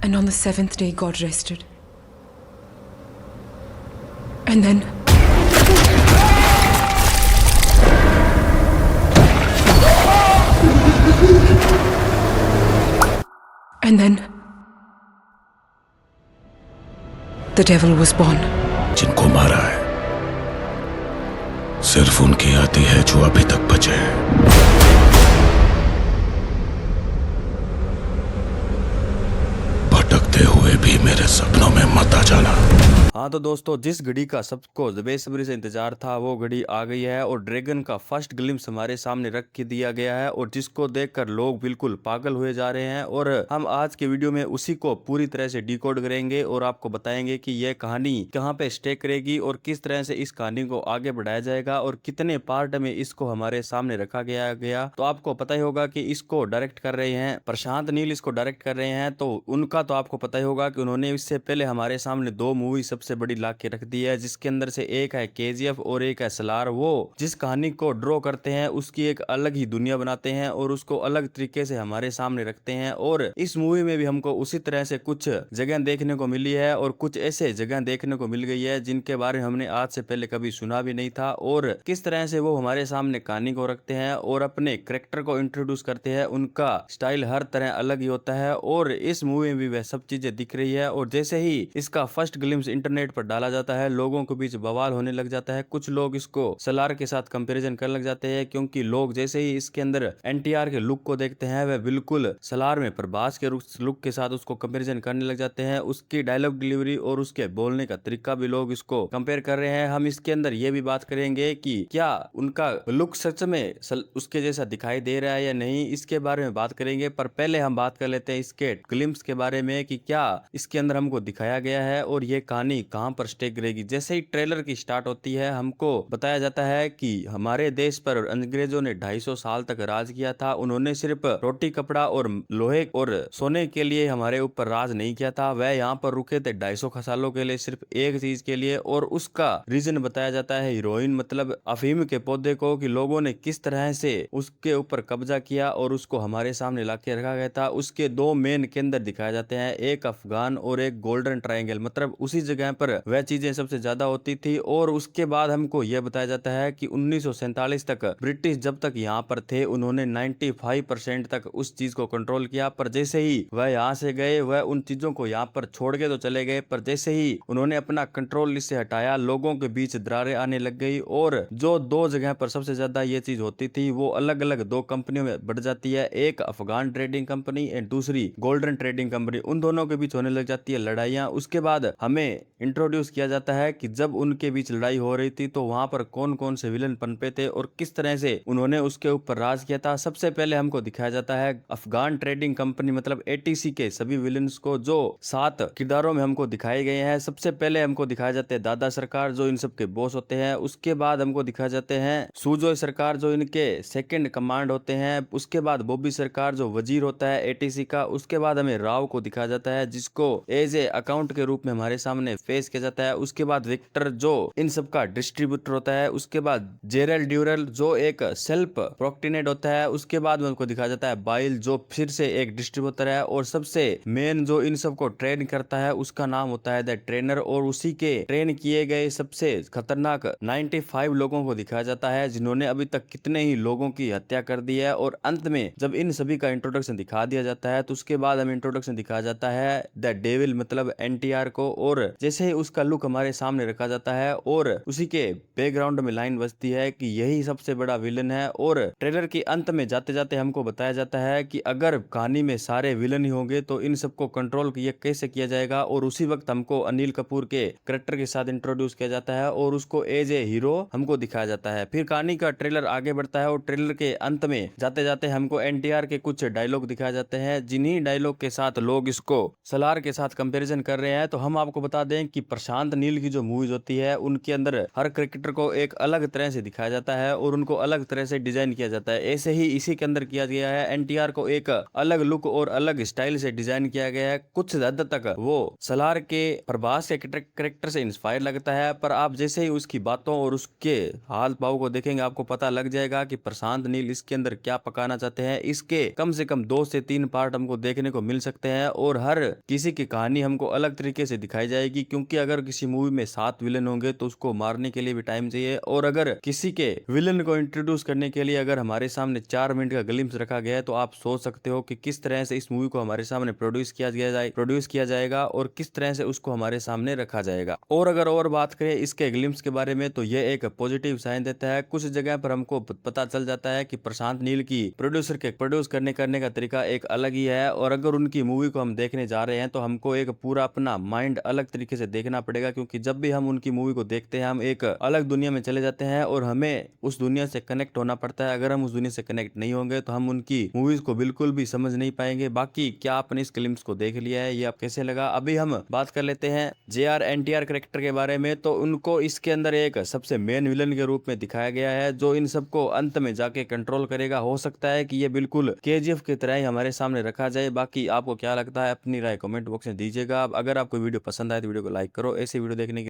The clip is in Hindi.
And on the seventh day, God rested. And then... And then... the devil was born. जिनको मारा है सिर्फ उनकी आती है जो अभी तक बचे हैं। भटकते हुए भी मेरे सपनों में मत आ जाना। हाँ तो दोस्तों, जिस घड़ी का सबको बेसब्री से इंतजार था वो घड़ी आ गई है और ड्रैगन का फर्स्ट ग्लिम्स हमारे सामने रख के दिया गया है और जिसको देखकर लोग बिल्कुल पागल हुए जा रहे हैं। और हम आज के वीडियो में उसी को पूरी तरह से डिकोड करेंगे और आपको बताएंगे कि यह कहानी कहाँ पे स्टे करेगी और किस तरह से इस कहानी को आगे बढ़ाया जाएगा और कितने पार्ट में इसको हमारे सामने रखा गया। तो आपको पता ही होगा कि इसको डायरेक्ट कर रहे हैं प्रशांत नील, इसको डायरेक्ट कर रहे हैं। तो उनका तो आपको पता ही होगा कि उन्होंने इससे पहले हमारे सामने 2 मूवी सबसे बड़ी ला के रख दी है, जिसके अंदर से एक है केजीएफ और एक है सलार। वो जिस कहानी को ड्रॉ करते हैं उसकी एक अलग ही दुनिया बनाते हैं और उसको अलग तरीके से हमारे सामने रखते हैं। और इस मूवी में भी हमको उसी तरह से कुछ जगह देखने को मिली है और कुछ ऐसे जगह देखने को मिल गई है जिनके बारे में हमने आज से पहले कभी सुना भी नहीं था। और किस तरह से वो हमारे सामने कहानी को रखते हैं और अपने कैरेक्टर को इंट्रोड्यूस करते हैं, उनका स्टाइल हर तरह अलग ही होता है। और इस मूवी में भी वह सब चीजें दिख रही है। और जैसे ही इसका फर्स्ट ग्लिम्स इंटरनेट पर डाला जाता है, लोगों के बीच बवाल होने लग जाता है। कुछ लोग इसको सलार के साथ कंपैरिजन करने लग जाते हैं, क्योंकि लोग जैसे ही इसके अंदर एनटीआर के लुक को देखते हैं वह बिल्कुल सलार में प्रभास के लुक के साथ उसको कंपैरिजन करने लग जाते हैं। उसकी डायलॉग डिलीवरी और उसके बोलने का तरीका भी लोग इसको कंपेयर कर रहे हैं। हम इसके अंदर ये भी बात करेंगे कि क्या उनका लुक सच में उसके जैसा दिखाई दे रहा है या नहीं, इसके बारे में बात करेंगे। पर पहले हम बात कर लेते हैं इसके ग्लिम्स के बारे में कि क्या इसके अंदर हमको दिखाया गया है और ये कहानी कहां पर स्टे करेगी। जैसे ही ट्रेलर की स्टार्ट होती है हमको बताया जाता है कि हमारे देश पर अंग्रेजों ने 250 साल तक राज किया था। उन्होंने सिर्फ रोटी कपड़ा और लोहे और सोने के लिए हमारे ऊपर राज नहीं किया था, वह यहाँ पर रुके थे 250 सालों के लिए सिर्फ एक चीज के लिए। और उसका रीजन बताया जाता है हीरोइन मतलब अफीम के पौधे को, कि लोगों ने किस तरह से उसके ऊपर कब्जा किया और उसको हमारे सामने ला के रखा गया था। उसके 2 मेन केंद्र दिखाए जाते हैं, एक अफगान और एक गोल्डन ट्रायंगल, मतलब उसी जगह पर वह चीजें सबसे ज्यादा होती थी। और उसके बाद हमको यह बताया जाता है कि 1947 तक ब्रिटिश जब तक यहाँ पर थे उन्होंने 95% तक उस चीज को कंट्रोल किया। पर जैसे ही वह यहाँ से गए वह उन चीजों को यहाँ पर छोड़ के तो चले गए, पर जैसे ही उन्होंने अपना कंट्रोल इससे हटाया लोगों के बीच दरारें आने लग गई। और जो 2 जगह पर सबसे ज्यादा ये चीज होती थी वो अलग अलग 2 कंपनियों में बढ़ जाती है, एक अफगान ट्रेडिंग कंपनी एंड दूसरी गोल्डन ट्रेडिंग कंपनी। उन दोनों के बीच होने लग जाती है लड़ाइयां। उसके बाद हमें इंट्रोड्यूस किया जाता है कि जब उनके बीच लड़ाई हो रही थी तो वहां पर कौन कौन से विलन पनपे थे और किस तरह से उन्होंने उसके ऊपर राज किया था। सबसे पहले हमको दिखाया जाता है अफगान ट्रेडिंग कंपनी मतलब एटीसी के सभी विलन्स को, जो 7 किरदारों में हमको दिखाए गए हैं। सबसे पहले हमको दिखाया जाते हैं दादा सरकार जो इन सब के बॉस होते हैं। उसके बाद हमको दिखाए जाते हैं सुजोय सरकार जो इनके सेकंड कमांड होते हैं। उसके बाद बॉबी सरकार जो वजीर होता है एटीसी का। उसके बाद हमें राव को दिखाया जाता है जिसको एज ए अकाउंट के रूप में हमारे सामने फेस किया जाता है। उसके बाद विक्टर जो इन सब का डिस्ट्रीब्यूटर होता है। उसके बाद जेरल ड्यूरल जो एक सेल्फ प्रोक्टिनेट होता है। उसके बाद में उनको दिखाया जाता है बाइल जो फिर से एक डिस्ट्रीब्यूटर है। और सबसे मेन जो इन सब को ट्रेन करता है उसका नाम होता है द ट्रेनर। और उसी के ट्रेन किए गए सबसे खतरनाक 95 लोगों को दिखाया जाता है जिन्होंने अभी तक कितने ही लोगों की हत्या कर दी है। और अंत में जब इन सभी का इंट्रोडक्शन दिखा दिया जाता है तो उसके बाद हमें इंट्रोडक्शन दिखाया जाता है द डेविल मतलब एनटीआर को। और जैसे ही उसका लुक हमारे सामने रखा जाता है और उसी के बैकग्राउंड में लाइन बजती है कि यही सबसे बड़ा विलन है। और ट्रेलर के अंत में जाते जाते हमको बताया जाता है कि अगर कहानी में सारे विलन ही होंगे तो इन सबको कंट्रोल कैसे किया जाएगा। और उसी वक्त हमको अनिल कपूर के कैरेक्टर के साथ इंट्रोड्यूस किया जाता है और उसको एज ए हीरो हमको दिखाया जाता है। फिर कहानी का ट्रेलर आगे बढ़ता है और ट्रेलर के अंत में जाते जाते हमको एनटीआर के कुछ डायलॉग दिखाए जाते हैं, जिन्हीं डायलॉग के साथ लोग इसको सलार के साथ कंपैरिजन कर रहे हैं। तो हम आपको बता दें हैं कि प्रशांत नील की जो मूवीज होती है उनके अंदर हर क्रिकेटर को एक अलग तरह से दिखाया जाता है और उनको अलग तरह से डिजाइन किया जाता है। ऐसे ही इसी के अंदर किया गया है। एनटीआर को एक अलग लुक और अलग स्टाइल से डिजाइन किया गया है। कुछ हद तक वो सलार के प्रभास के कैरेक्टर से इंस्पायर लगता है, पर आप जैसे ही उसकी बातों और उसके हाल भाव को देखेंगे आपको पता लग जाएगा कि प्रशांत नील इसके अंदर क्या पकाना चाहते हैं। इसके कम से कम 2 से 3 पार्ट हमको देखने को मिल सकते हैं और हर किसी की कहानी हमको अलग तरीके से दिखाई जाएगी, क्योंकि अगर किसी मूवी में 7 विलन होंगे तो उसको मारने के लिए भी टाइम चाहिए, और अगर किसी के विलन को इंट्रोड्यूस करने के लिए अगर हमारे सामने 4 मिनट का ग्लिम्स रखा गया है तो आप सोच सकते हो कि किस तरह से इस मूवी को हमारे सामने प्रोड्यूस किया जाएगा और किस तरह से उसको हमारे सामने रखा जाएगा। और अगर और बात करें इसके ग्लिम्स के बारे में तो यह एक पॉजिटिव साइन देता है। कुछ जगह पर हमको पता चल जाता है कि प्रशांत नील की प्रोड्यूसर के प्रोड्यूस करने का तरीका एक अलग ही है, और अगर उनकी मूवी को हम देखने जा रहे हैं तो हमको एक पूरा अपना माइंड अलग तरीके से देखना पड़ेगा, क्योंकि जब भी हम उनकी मूवी को देखते हैं हम एक अलग दुनिया में चले जाते हैं और हमें उस दुनिया से कनेक्ट होना पड़ता है। अगर हम उस दुनिया से कनेक्ट नहीं होंगे तो हम उनकी मूवीज को बिल्कुल भी समझ नहीं पाएंगे। बाकी क्या आपने इस क्लिप्स को देख लिया है, ये आप कैसे लगा? अभी हम बात कर लेते हैं JR NTR कैरेक्टर के बारे में। तो उनको इसके अंदर एक सबसे मेन विलन के रूप में दिखाया गया है, जो इन सबको अंत में जाके कंट्रोल करेगा। हो सकता है कि ये बिल्कुल KGF की तरह ही हमारे सामने रखा जाए। बाकी आपको क्या लगता है अपनी राय कमेंट बॉक्स में दीजिएगा। अगर आपको वीडियो पसंद आए तो वीडियो को लाइक करो। ऐसे वीडियो देखने के